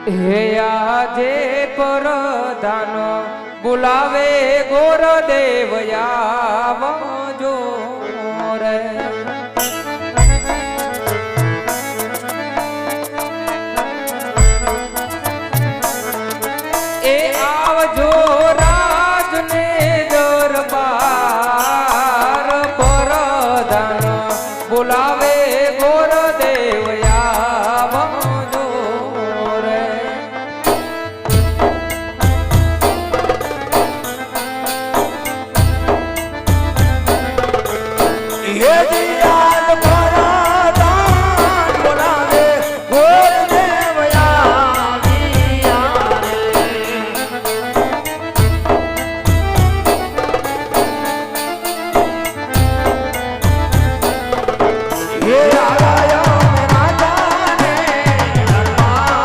હે આજે પરધાન બોલાવે ગોરદેવ આવજો રે એ આવજો રાજને દરબાર પરધાન બોલાવે ગોરદેવ આવજો રે હે દિયાલ પરધાન બોલાવે ગોરદેવ આવ્યા રે. હે આયા રાજાને દરબાર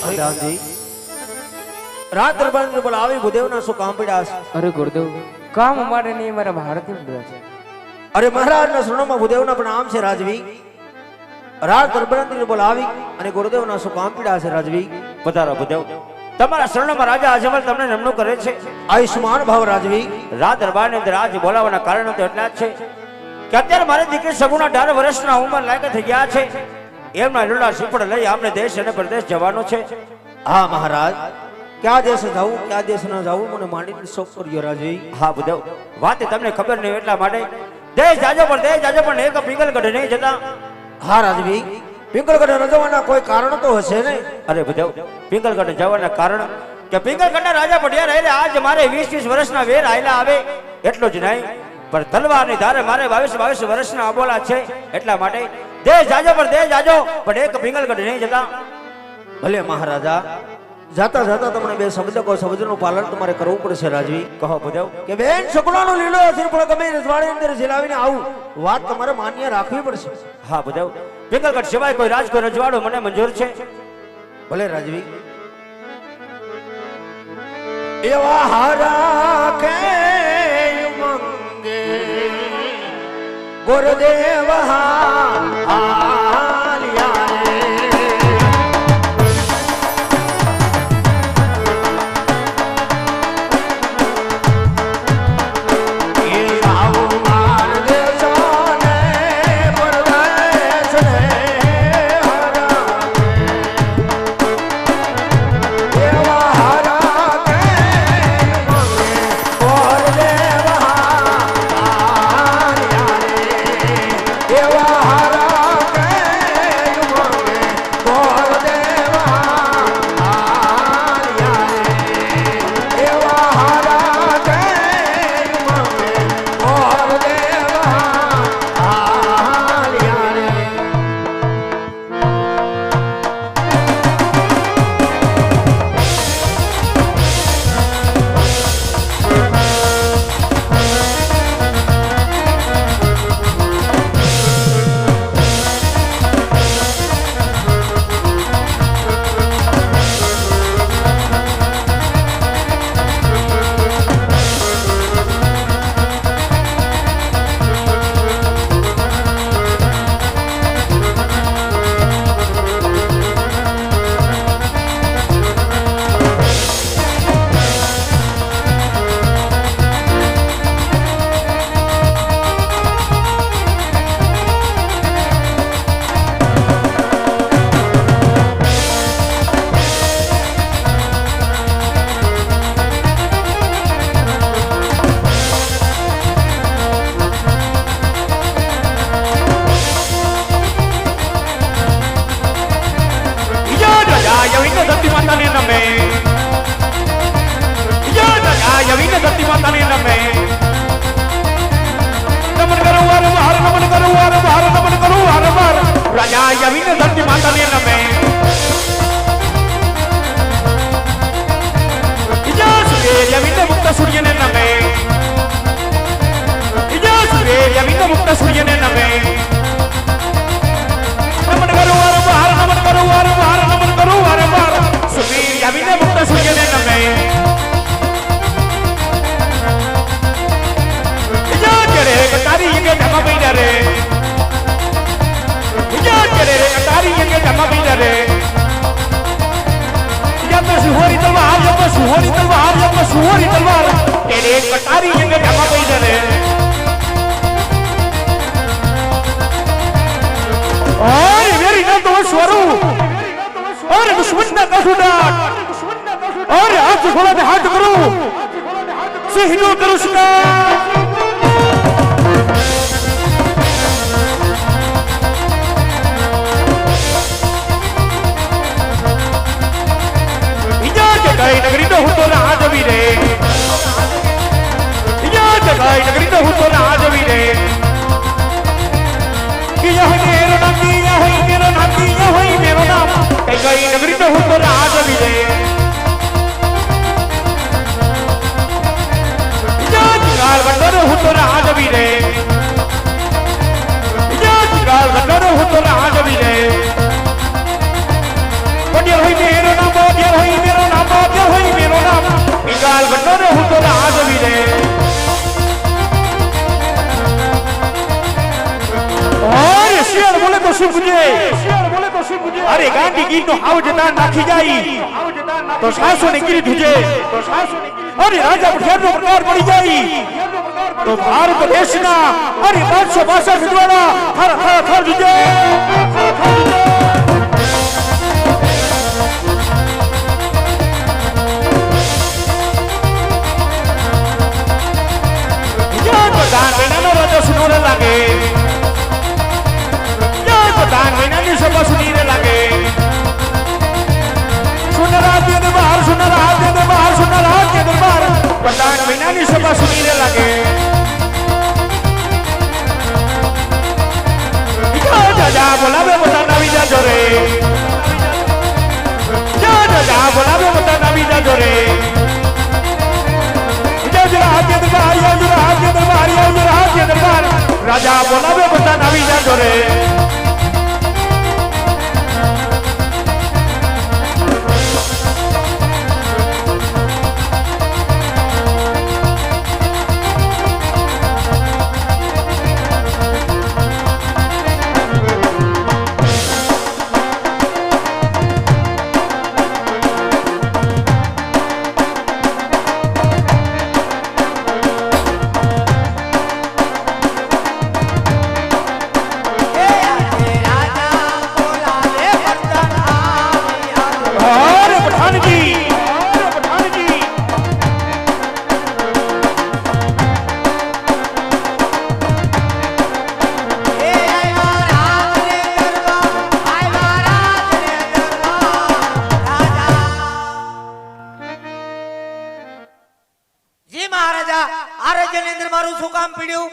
પરધાન રાત દરબાર બોલાવી ભૂદેવના શું કામ પડ્યા છે? અરે ગુરુદેવ કામ માટે નહીં મારા ભારતથી મળ્યા છે. અરે મહારાજના શરણોમાં ભૂદેવના પણ નામ છે રાજવી. રાત દરબાર બોલાવી અને ગુરુદેવના શું કામ પડ્યા છે રાજવી? પધારો ભૂદેવ. તમારા શરણમાં રાજા અજમલ તમને નમણું કરે છે. આયુષ્માન ભાવ રાજવી. રાત દરબારની અંદર રાજ બોલાવવાના કારણો તો એટલા જ છે કે અત્યારે મારી દીકરી સગુના 18 વર્ષના ઉંમર લાયક થઈ ગયા છે. એમના લોલા શ્રીફળ લઈ આપણે દેશ અને પ્રદેશ જવાનું છે. હા મહારાજ, ક્યાં દેશ જાવું ક્યાં દેશ ન જાવું મને માંડીને શોખ કર્યો રાજવી. હા ભૂદેવ, વાત તમને ખબર નહીં એટલા માટે દેશ જાજો પણ એક પિંગલગઢ નહીં જતા. હા રાજવી, પિંગલગઢ ન જવાના કોઈ કારણ તો હશે ને? અરે ભૂદેવ, પિંગલગઢ જવાના કારણ કે પિંગલગઢના રાજા પઢિયા રહે આજ મારે 20 વર્ષના વેર આયલા આવે એટલું જ નહીં, પણ તલવારની ધારે મારે 22 વર્ષના અબોલા છે. એટલા માટે દેશ જાજો પણ એક પિંગલગઢ નહીં જતા. ભલે મહારાજા, જાતા જાતા તમને બે શબ્દ કહો, શબ્દનું પાલન તમારે કરવું પડશે રાજવી. કહો ભૂદેવ. કે બેન સગુણાનો લીલો શ્રીફળ ગમે રજવાડી અંદર ઝીલાવીને આવું, વાત તમારે માન્ય રાખવી પડશે. હા ભૂદેવ, પિંગલગઢ સિવાય કોઈ રાજ કોઈ રજવાડું મને મંજૂર છે. ભલે રાજવી. એવા હારા કે મંગે ગુરુદેવ હાલિયા રે. એ આવું માર દેશને પરદેશને હરા. એવા હારા કે મંગે ગુરુદેવ હાલિયા રે. એવા હારા સુહોરી તલવાર યમ સુહોરી તલવાર તેરે કટારી યંગ ઢામા પઈ દે और मेरी ना तो स्वरूप और दुश्मन ना कसुडाट और हाथ खोला दे हाथ करो सिहनो करो शिकार जगाई नगरी तो हूँ तो राज भी रे जगाई नगरी तो हूँ तो राज भी रे कि यह मेरो नाम यह मेरो नाम यह मेरो नाम जगाई नगरी तो हूँ तो राज भी रे जगाल बंदर हूँ तो राज भी रे जगाल बंदर हूँ तो राज भी रे बंदर हुई मेरो नाम बंदर हुई मेरो नाम बंदर हुई मेरो नाम जगाल बंदर हूँ तो राज भी रे और शेर बोले तो सुन मुझे अरे गांधी गीत तो हाउ जता नाखी जाई तो सासो ने गिरी तुझे अरे राजा पठियार नो प्रकार पड़ी जाई तो भारत देश ना अरे 562 विद्वाना थर थर थर तुझे यार प्रधान बेना राजा सुनोरे लागे दान महीना की सभा सुनी रे लगे सुन रात के दरबार सुन रात के दरबार सुन रात के दरबार दान महीना की सभा सुनी रे लगे जा बोलावे बता नवी जा जोरे जा बोलावे बता नवी जा जोरे रात के दरबार रात के दरबार रात के दरबार राजा बोलावे बता नवी जा जोरे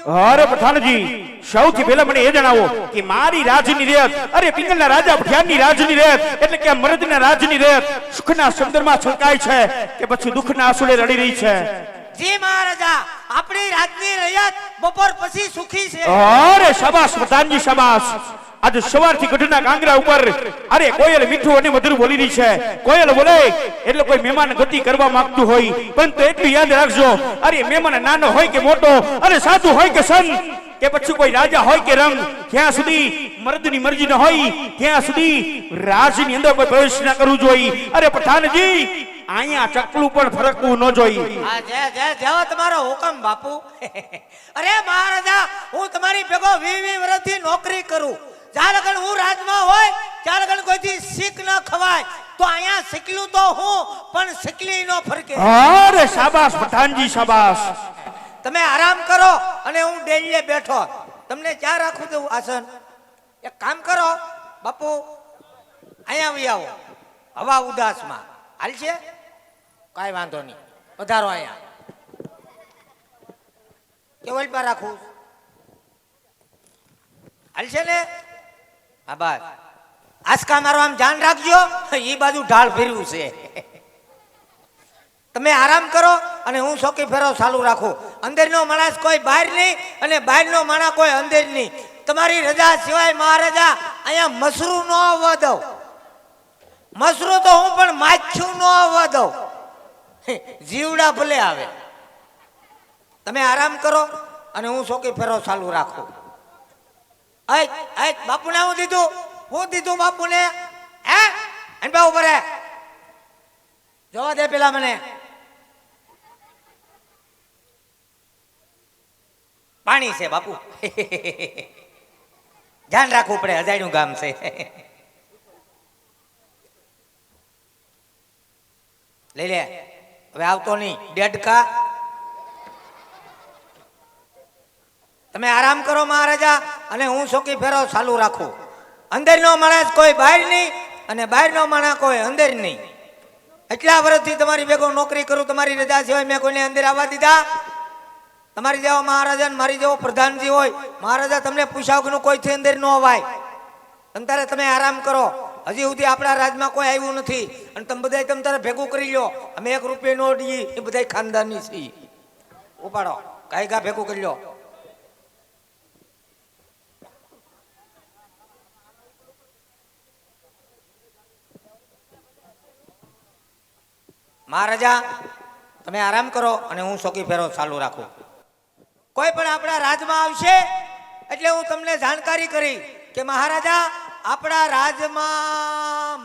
अरे पठान जी સૌથી પહેલા મને એ જણાવો કે મારી રાજની રેત અરે પિંગલના રાજા પઠિયારની રાજની રેત એટલે કે મરદના રાજની રેત સુખના સમુદ્રમાં છલકાય છે કે પછી દુઃખના આંસુડે રડી રહી છે જી મહારાજા આપણી રાજની રૈયત બપોર પછી સુખી છે અરે શાબાશ પ્રધાનજી શાબાશ आज સવારથી ગઢના કાંગરા ઉપર અરે કોયલ મીઠું અને મધુર બોલી રહી છે કોયલ બોલે એટલે કોઈ મહેમાન ગતિ કરવા માંગતું હોય પરંતુ એટલું યાદ રાખજો અરે મહેમાન નાનો હોય કે મોટો અરે સાધુ હોય કે સંત કે પછી કોઈ રાજા હોય કે રંગ ત્યાં સુધી મર્દની મરજી ન હોય ત્યાં સુધી રાજની અંદર કોઈ પ્રવેશ ન કરવું જોઈએ અરે પઠાણજી અહીંયા ચકલું પણ ફરકવું ન જોઈએ આ જેવો તમારો હુકમ બાપુ અરે મહારાજા હું તમારી ભેગો 20 વર્ષથી નોકરી કરું જ્યાં લગન હું રાજમાં હોય ત્યાં લગન કોઈથી શીખ ન ખવાય તો અહીંયા શીખલું તો હું પણ શીખલી નો ફરકે અરે શાબાશ પઠાણજી શાબાશ તમે આરામ કરો અને હું ડેલીએ બેઠો તમને ક્યાં રાખું દેવું આસન એક કામ કરો બાપુ અહીંયા આવી આવો હવા ઉદાસમાં હાલ છે કાંઈ વાંધો નહીં વધારો અહીંયા કેવલ પર રાખું હાલ છે ને હા બસ આસકા મારો આમ ધ્યાન રાખજો એ બાજુ ઢાળ ફેરવું છે તમે આરામ કરો અને હું સોકી ફેરો ચાલુ રાખું અંદરનો માણસ કોઈ બહાર નહીં અને બહારનો માણસ કોઈ અંદર નહીં તમારી રજા સિવાય મહારાજા અહીંયા મસરૂ ન આવવા દઉં મસરૂ તો હું પણ માછું ન આવવા દઉં જીવડા ભલે આવે તમે આરામ કરો અને હું સોકી ફેરો ચાલુ રાખું બાપુને હું દીધું બાપુને હે અને બા ઉપર જોવા દે પેલા મને પાણી છે બાપુ. ધ્યાન રાખવું પડે, અજાણ્યું ગામ છે. લઈ લે, હવે આવતો નહીં. ડેડકા, તમે આરામ કરો મહારાજા, અને હું ચોકી ફેરો ચાલુ રાખું. અંદર નો માણસ કોઈ બહાર નહીં, અને બહાર નો માણસ કોઈ અંદર નહીં. એટલા વર્ષથી તમારી ભેગો નોકરી કરું, તમારી રજા સિવાય મેં કોઈને અંદર આવવા દીધા? તમારી જેવા મહારાજા ને મારી જેવો પ્રધાનજી હોય, મહારાજા તમને પૂછ્યા વગરનું કોઈથી અંદર ન અવાય. તમતારે તમે આરામ કરો. હજી સુધી આપણા રાજમાં કોઈ આવ્યું નથી, અને તમે બધા તમતારે ભેગું કરી લો. અમે 1 રૂપિયા નો દઈએ, એ બધા ખાનદાની છીએ. ઉપાડો, કાંઈ ગા ભેગું કરી લો. મહારાજા તમે આરામ કરો, અને હું ચોકી ફેરો ચાલુ રાખું. કોઈ પણ આપણા રાજમાં આવશે એટલે હું તમને જાણકારી કરી કે મહારાજા આપણા રાજમાં